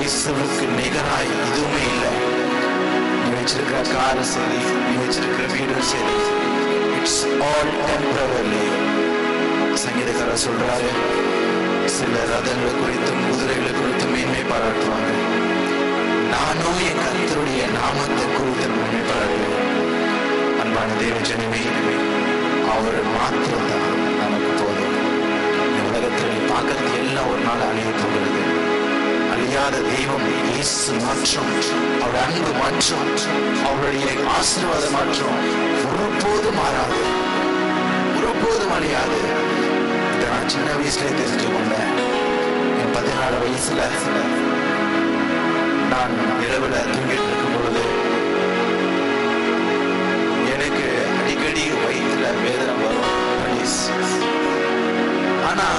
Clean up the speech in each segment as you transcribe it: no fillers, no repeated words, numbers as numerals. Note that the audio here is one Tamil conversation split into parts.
இயேசுவுக்கு நிகராய் எதுவுமே இல்லை. நீ வச்சிருக்கிற காரும் சரி, நீ வச்சிருக்கிற வீடும் சரி, இட்ஸ் ஆல் டெம்பரரி. சங்கீதக்காரர் சொல்றாரு, சில ரதங்களை குறித்தும் குதிரைகளை குறித்தும் மேன்மை பாராட்டுவாங்க, நானும் என் கர்த்தருடைய நாமத்தை குறித்து மேன்மை பாராட்டுவேன். அன்பான தேவ ஜனமே, அவர் மாத்திரம்தான் நமக்கு போதும். இந்த உலகத்தில் நீ பார்க்கறது எல்லாம் ஒரு நாள் அழிய போகிறது. அழியாத தெய்வம் இயேசு மற்றும் அவருடைய அன்பு மற்றும் அவருடைய ஆசீர்வாதம் மற்றும் ஒருபோதும் மாறாது, ஒருபோதும் அழியாது. இதை நான் சின்ன வயசுல தெரிஞ்சு கொண்டேன். என் 14 வயசுல நான் இரவுல தூங்கிட்டு இருக்கும் பொழுது எனக்கு அடிக்கடி வயிற்றுல வேதனை வரும். ஆனா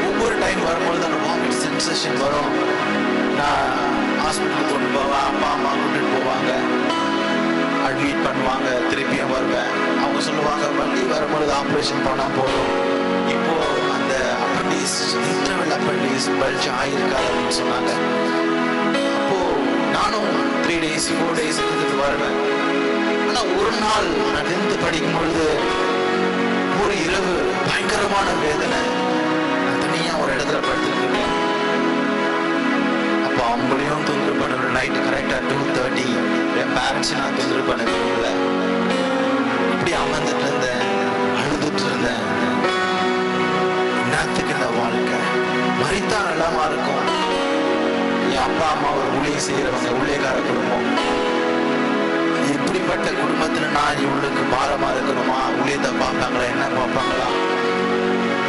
ஒவ்வொரு டைம் வரும்பொழுது அந்த வாமிட் சென்சேஷன் வரும். நான் ஹாஸ்பிட்டலுக்கு கொண்டு போவேன், அப்பா அம்மா கூட்டிட்டு போவாங்க, அட்மிட் பண்ணுவாங்க, திருப்பியும் வருவேன். அவங்க சொல்லுவாங்க, வண்டி வரும்பொழுது ஆப்ரேஷன் பண்ணா போதும், இப்போ அந்த அப்பண்டிஸ் இன்டர்வல் அப்பண்டிஸ் பல்ஜ் ஆயிருக்காது அப்படின்னு சொன்னாங்க. அப்போ நானும் 3 days 4 days இருந்துட்டு வருவேன். ஆனா ஒரு நாள் நான் 10th படிக்கும் பொழுது ஒரு இரவு பயங்கரமான வேதனை. நான் தனியா ஒரு இடத்துல படுத்துட்டு இருக்கேன். அப்போ அவங்களையும் தொந்தரவு பண்ண நைட்டு கரெக்டா 2:30 என் பேரண்ட்ஸ் நான் தொந்தரவு பண்ண விரும்பல. இப்படி அமர்ந்துட்டு இருந்தேன், அழுதுட்டு இருந்தேன். என்னத்துக்கு இந்த வாழ்க்கை, மறித்தா நல்லாமா இருக்கும். என் அப்பா அம்மா ஒரு ஊழியம் செய்யறவங்க, ஊழியக்கார குடும்பம். இப்படிப்பட்ட குடும்பத்துல நான் இவளுக்கு பாரமா இருக்கணுமா? ஊழியத்தை பார்ப்பாங்களா, என்ன பார்ப்பாங்களா?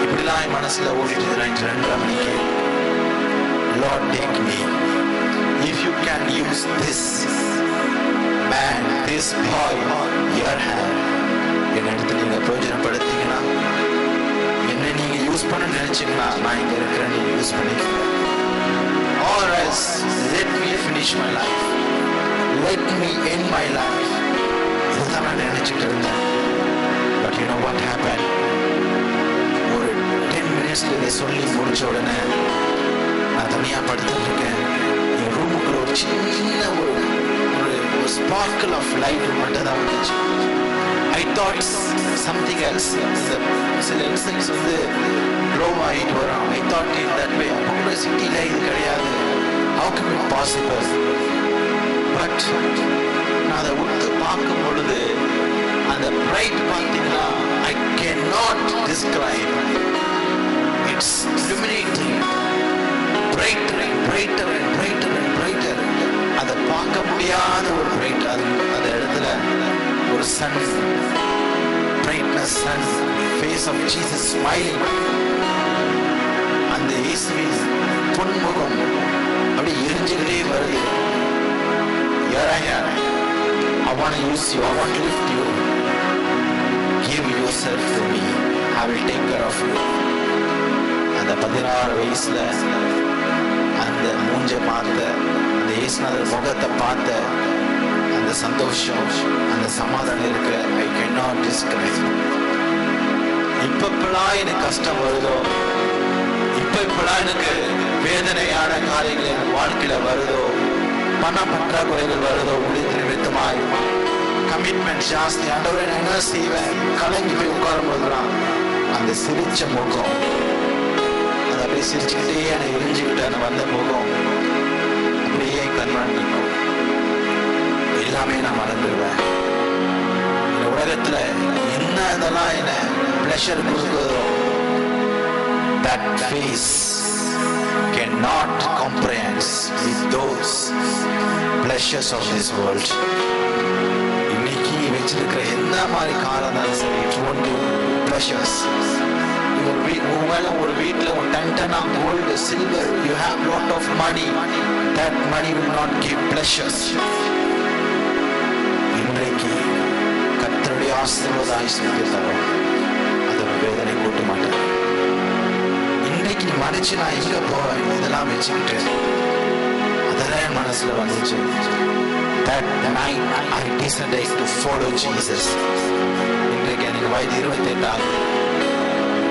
இப்படிலாம் என் மனசுல ஓடிட்டு நைட்டு 2:30 மணிக்கு, Lord take me. If you can use this man, this boy, your hand, என் இடத்துல நீங்க பிரயோஜனப்படுத்தீங்கன்னா, என்ன நீங்க யூஸ் பண்ண நினைச்சீங்கன்னா, நான் இங்க இருக்கிறேன், நீங்க யூஸ் பண்ணிக்கலாம். Or else let me finish my life, let me end my life. இதுதான் நான் நினைச்சிட்டு இருந்தேன். But you know what happened? ஒரு 10 minutes இதை சொல்லி முடிச்ச உடனே நான் தனியா படுத்துட்டு இருக்கேன். என் ரூமுக்குள்ள ஒரு சின்ன ஒரு ஸ்பார்க்கிள் ஆஃப் லைட் மட்டும் தான் வந்துச்சு. I thought something else. சில இன்சிடென்ட்ஸ் வந்து க்ளோ ஆகிட்டு வரும். I thought it that way. அப்போ சிட்டியில இது கிடையாது. How can it possible? But நான் அதை விட்டு பார்க்கும் பொழுது அந்த பிரைட் பார்த்தீங்கன்னா I cannot describe. It's illuminating, brighter and brighter and brighter and brighter. அதை பார்க்க முடியாத ஒரு பிரைட். அந்த இடத்துல ஒரு Sun brightness, sun, face of Jesus smiling. அந்த இயேசுவின் பொன்முகம் அப்படி எரிஞ்சுக்கிட்டே வருது. Here I am. I want to use you. I want to lift you. Give yourself to me. I will take care of you. அந்த 16 வயசுல அந்த மூஞ்ச பார்த்த, அந்த இயேசுநாதர் முகத்தை பார்த்த அந்த சந்தோஷம், அந்த சமாதானம் இருக்கு. I cannot describe. இப்பெல்லாம் எனக்கு கஷ்டம் வருதோ, இப்பெல்லாம் எனக்கு வேதனையான காரியங்கள் என் வாழ்க்கையில வருதோ, பண பற்றாக்குறைகள் வருதோ, ஊழியத்தின் நிமித்தமாய் கமிட்மெண்ட் ஜாஸ்தி, ஆண்டவரே நான் என்ன செய்வேன், கலங்கி போய் உட்காரும் போதுதான் அந்த சிரிச்ச முகம், அது அப்படியே சிரிச்சுக்கிட்டே என்னை எரிஞ்சுக்கிட்டு அந்த வந்த முகம் அப்படியே கண்மணி நிற்கும். எல்லாமே நான் மறந்துடுவேன். இந்த உலகத்துல என்ன இதெல்லாம் என்ன pleasure கொடுக்குதோ, that face cannot comprehend with those pleasures of this world. இன்னைக்கு வச்சிருக்கிற எந்த மாதிரி காரம் இருந்தாலும் சரி, it won't give pleasures. ஒரு வீட்டுல ஒரு டன்டனா gold silver, you have lot of money, that money will not give pleasures. இன்றைக்கு கர்த்தருடைய ஆசீர்வாத ஆயுசுக்கு தரும், அதோட வேதனை கூட்ட மாட்டேன். இன்னைக்கு நீ மறைச்சு நான் எங்க போவேன், இதெல்லாம் வச்சுக்கிட்டு அதெல்லாம் என் மனசுல வந்துச்சு. That night I decided to follow Jesus. இன்றைக்கு எனக்கு வயது 28 ஆகுது.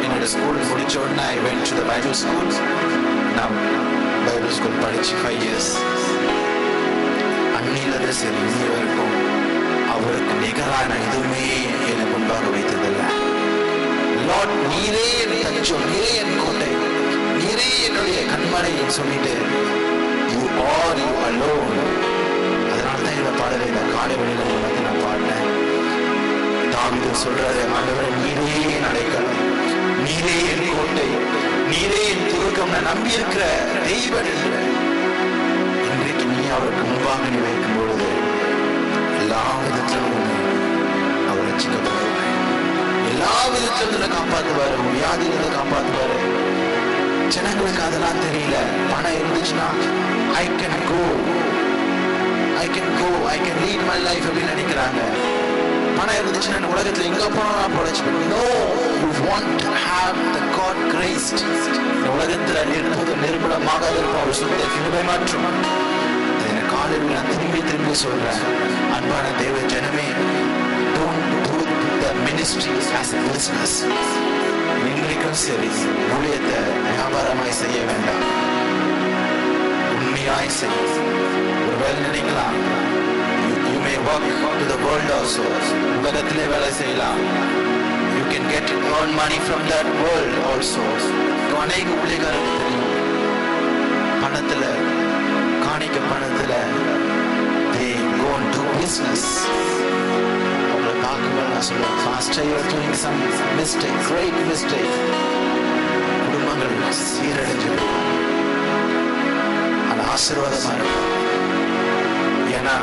என்னோட ஸ்கூல் முடிச்ச உடனே I went to the Bible school. நான் பைபிள் பைபிள் ஸ்கூல் படிச்சு 5 years. அன்னிலிருந்து சரி இன்னி வரைக்கும் அவருக்கு நிகரான எதுவுமே என்னை முன்பாக வைத்ததில்லை. லார்ட், நீரே என் தஞ்சம், நீரே என் கோட்டை, நீரே என்னுடைய கண்மலை சொல்லிட்டு யூ ஆர் யூ அலோன். அதனால்தான் இந்த பாடலை இந்த காலை வழியில வந்து நான் பாடினேன். தாவீது சொல்றாரு, ஆண்டவரே நீரே என் அடைக்கலம், நீரே என் கோட்டை, நீரே என் துருக்கம். நான் நம்பி இருக்கிற தெய்வம் இல்லை. இன்றைக்கு நீ அவருக்கு முன்பாக நீ வைக்கும் பொழுது எல்லா விதத்திலும் அவர் ரட்சிக்கப்படுவார், எல்லா விதத்திலும் காப்பாற்றுவாரு, வியாதியிலிருந்து காப்பாற்றுவாரு. ஜனங்களுக்கு அதெல்லாம் தெரியல. பணம் இருந்துச்சுன்னா I can go, I can lead my life அப்படின்னு நினைக்கிறாங்க. பணம் இருந்துச்சுன்னா உலகத்துல எங்க போனாலும் பொழைச்சு. No, you want to have the God graced. உலகத்துல நிர்மலமாக இருக்கும் ஒரு சுத்த கிருபை மாற்றும். காலையில் நான் திரும்பி சொல்றேன், அன்பான தேவ ஜனமே, don't do the ministry as a business. இன்றைக்கும் சரி ஊழியத்தை வியாபாரமாய் செய்ய வேண்டாம், உண்மையாய் செய்ய. ஒருவேளை நினைக்கலாம், you may work to the world also. உலகத்திலே வேலை செய்யலாம். You can earn money from that world also. அநேக ஊழியர்களுக்கு தெரியும், பணத்துல காணிக்க பணத்துல they go and do business. அவங்களை பார்க்கும்போது நான் சொல்லுவேன், Pastor, you are doing some mistake, great mistake. குடும்பங்கள் சீரடைஞ்சு அது ஆசீர்வாதமா இருக்கும். ஏன்னா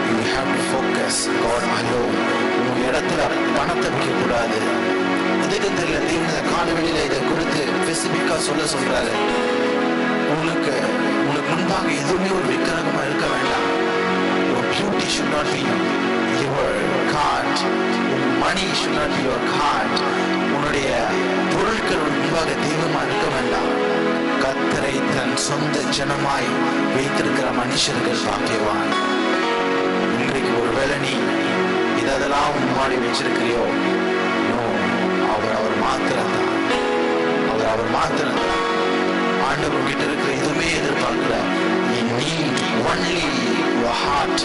you have to focus God alone. உங்க இடத்துல பணத்தை வைக்க கூடாது. அதுக்கு தெரியல, இந்த காலவெளியில இதை குறித்து ஸ்பெசிபிக்கா சொல்றாரு. உங்களுக்கு முன்பாக எதுவுமே ஒரு விக்கிரகமா இருக்க வேண்டாம். Your beauty should not be your card. Money should not be your card. உன்னுடைய பொருட்கள் முன்பாக தெய்வமா இருக்க வேண்டாம். கர்த்தரை தன் சொந்த ஜனமாய் வைத்திருக்கிற மனுஷர்கள் பாக்கியவான். இன்றைக்கு ஒருவேளை நீ இதெல்லாம் முன்னாடி வச்சிருக்கிறியோ, அவர் மாத்திரம்தான், அவர் மாத்திரம்தான். ஆண்டவர் கிட்ட இருக்கிற எதுவுமே எதிர்பார்க்கல. You need only your heart.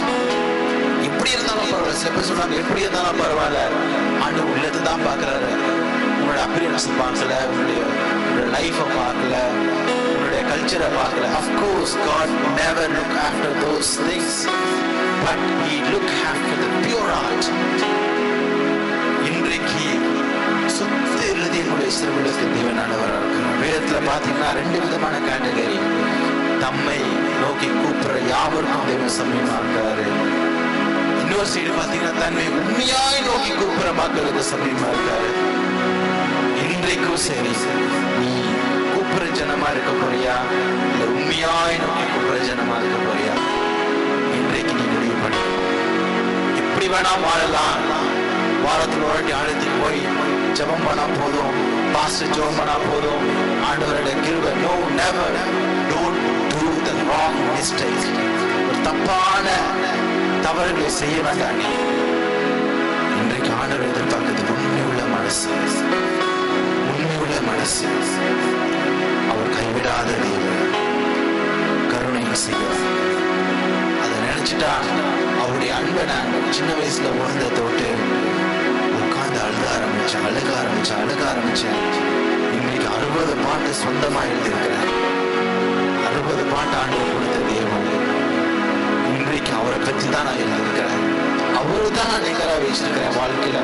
எப்படி இருந்தாலும் பரவாயில்ல. சில பேர் சொன்னாங்க, எப்படி இருந்தாலும் பரவாயில்ல, ஆண்டவர் உள்ளத்தை தான் பார்க்கிறாரு. உன்னோட அப்பியரன்ஸ் பார்க்கல, உன்னுடைய லைஃபை பார்க்கல, உன்னுடைய கல்ச்சரை பார்க்கல. Of course God never look after those things, but He look after the pure heart. இன்றைக்கு சுத்த இருதயங்களுடைய சிறுவர்களுக்கு தேவனானவராக இருக்கிறார். வேதத்துல பாத்தீங்கன்னா 2 விதமான கேட்டகரி. தம்மை நோக்கி கூப்பிடுற யாவருக்கும் தேவன் சமீபமா இருக்கிறாரு. இன்னொரு சைடு பாத்தீங்கன்னா தன்னை உண்மையாய் நோக்கி கூப்பிடுற மக்களுக்கு சமீபமா இருக்காரு. இன்றைக்கும் சரி, நீ கூப்பிடுற ஜனமா இருக்க போறியா, இல்ல உண்மையாய் நோக்கி கூப்பிடுற ஜனமா இருக்க போறியா? இன்றைக்கு நீ முடிவு பண்ணி எப்படி வேணா வாழலாம். வாரத்தில் ஒரு ஆழத்துக்கு போய் ஜெபம் பண்ணா போதும், பாஸ்டர் ஜெபம் பண்ணா போதும், ஆண்டவருடைய கிருபை. No, never. Don't do the wrong mistake. ஒரு தப்பான தவறுகளை செய்ய வேண்டாம். நீ இன்றைக்கு ஆண்டவர் எதிர்பார்க்கிறது உண்மையுள்ள மனசு, உண்மையுள்ள மனசு. அவர் கைவிடாத தேவன், கருணையும் செய்வார். அதை நினைச்சுட்டா அவருடைய அன்பை நான் சின்ன வயசுல உணர்ந்த தொட்டு உட்கார்ந்து அழுக ஆரம்பிச்சேன். இன்னைக்கு 60 பாட்டு சொந்தமா எழுதியிருக்கிறேன். 60 பாட்டு ஆண்டவர் கொடுத்த தேவன். இன்றைக்கு அவரை பற்றி தான் நான் எழுதியிருக்கிறேன். அவரு தான் நான் நிகரா வச்சிருக்கிறேன் வாழ்க்கையில.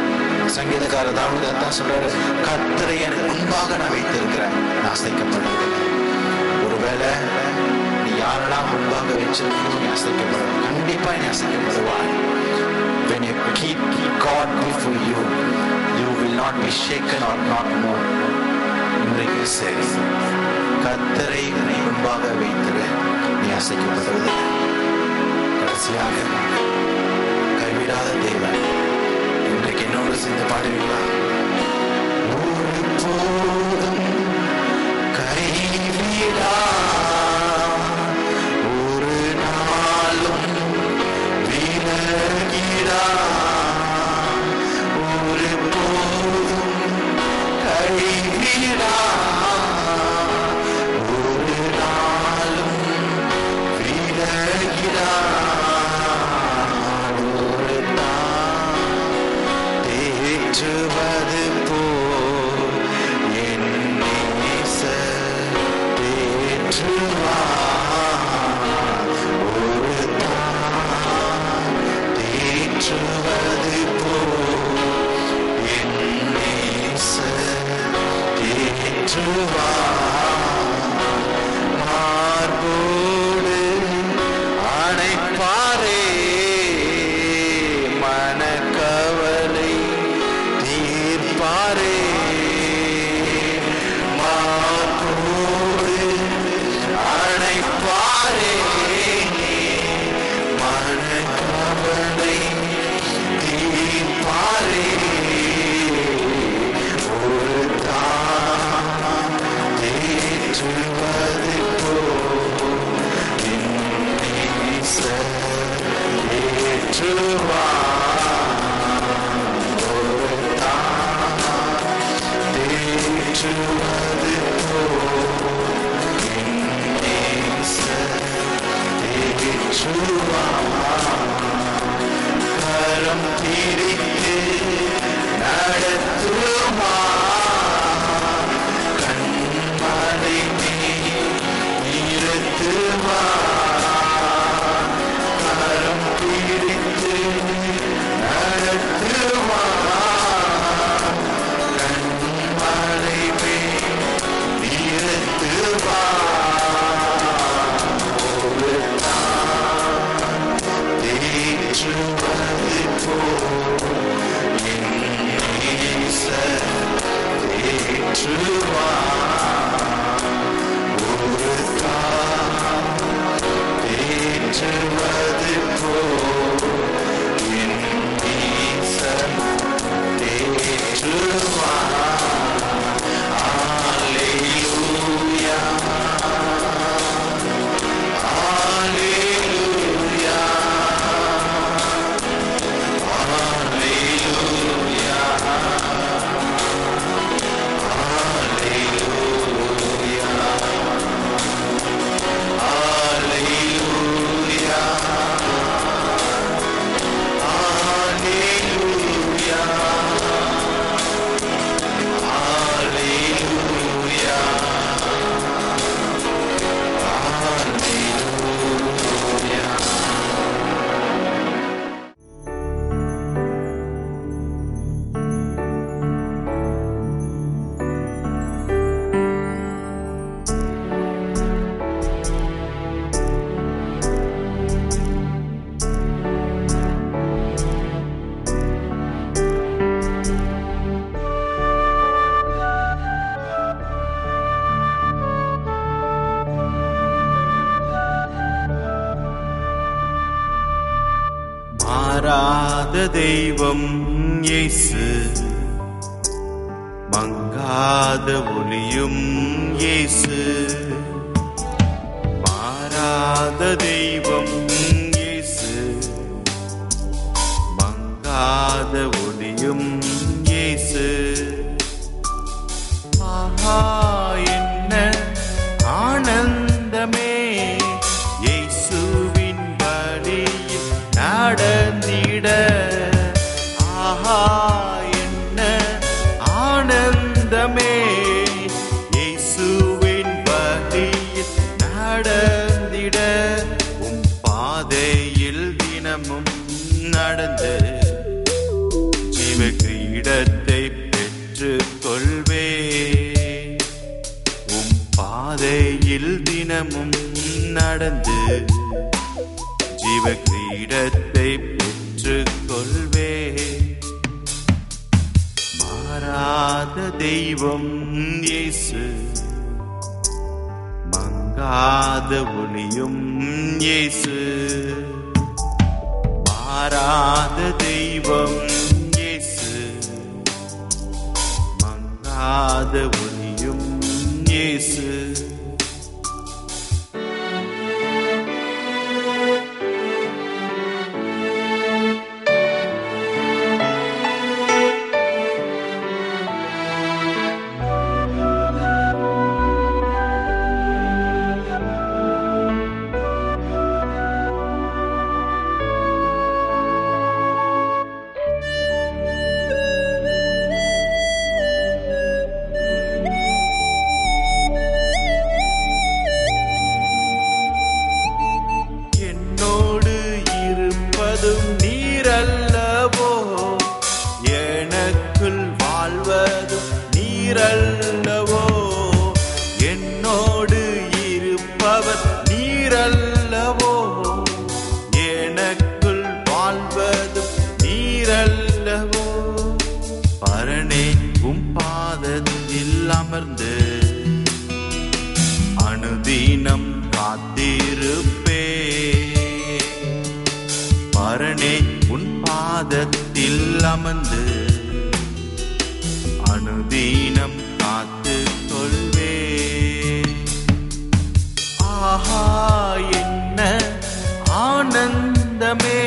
சங்கீதக்காரர் தாவீது தான் சொல்றாரு, கர்த்தரை எனக்கு முன்பாக நான் வைத்திருக்கிறேன், நான் அசைக்கப்படுவது. ஒருவேளை நீ யாரெல்லாம் முன்பாக வச்சிருக்கணும், நீ அசைக்கப்படுவ. கண்டிப்பா நீ அசைக்கப்படுவாய். When you keep God before you, you will not be shaken or not moved. இன்றைக்கு சரி, கர்த்தரை நீ முன்பாக வைத்திரு, நீ அசைக்கப்படுவது. கடைசியாக கைவிடாத தேவன். இன்றைக்கு என்னோட சேர்ந்து பாடுவீங்களா? ஒரு போதும் கைவிடா, ஒரு நாளும் விலகிடா, ஒரு போதும் கைவிடா, ஒரு நாளும் தேற்றுவது போல் என் நேசர் தேற்றுவார். ஒரு தாய் தேற்றுவது போல் என் நேசர் தேற்றுவார். மார்போடு அணைப்பாரே, மனக்கவலை தீர்ப்பாரே. மார்போடு அணைப்பாரே, மனக்கவலை தீர்ப்பாரே. ஒரு தாய் தேற்றுவது போல் என் நேசர் தேற்றுவார். ஒரு தாய் தேற்றுவது போல் என் நேசர் தேற்றுவார். கரம் பிடித்து நடத்துவார், கண்மலை மேல் நிறுத்துவார். கரம் பிடித்து நடத்துவார், கண்மலை மேல் நிறுத்துவார். ஒரு தாய் தேற்றுவது போல் என் நேசர் தேற்றுவார். ஒரு தாய் தேற்றுவது போல் என் நேசர் தேற்றுவார். அல்லேலூயா, அல்லேலூயா, அல்லேலூயா, அல்லேலூயா, அல்லேலூயா, அல்லேலூயா, அல்லேலூயா. மாறாத தெய்வம் இயேசு, மங்காத ஒளியும் இயேசு. மாறாத தெய்வம் இயேசு, மங்காத ஒளியும் இயேசு. ஆஹா என்ன ஆனந்தமே, இயேசுவின் வழியில் நடந்திட. ஆஹா என்ன ஆனந்தமே, இயேசுவின் வழியில் நடந்திட. உம் பாதையில் தினமும் நடந்து ஜீவ கிரீடத்தை பெற்றுக் கொள்வே. உம் பாதையில் தினமும் நடந்து ஜீவ கிரீடத்தை பெற்றுக் கொள்வே. மாறாத தெய்வம் இயேசு, மங்காத ஒளியும் இயேசு. மாறாத தெய்வம் இயேசு, மங்காத ஒளியும் இயேசு. சரணே உன் பாதத்தில் அமர்ந்து அனுதீனம் காத்து கொள்வே. ஆஹா என்ன ஆனந்தமே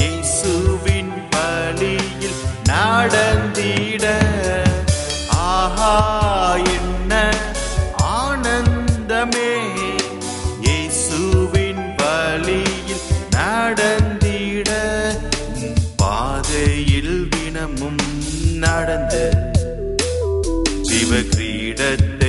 இயேசுவின் பலியில் நடந்திட. ஆஹா என்ன ஆனந்தமே இயேசுவின் பலியில் நடந்திட. பாதையில் தினமும் நடந்து ஜீவ கிரீடத்தை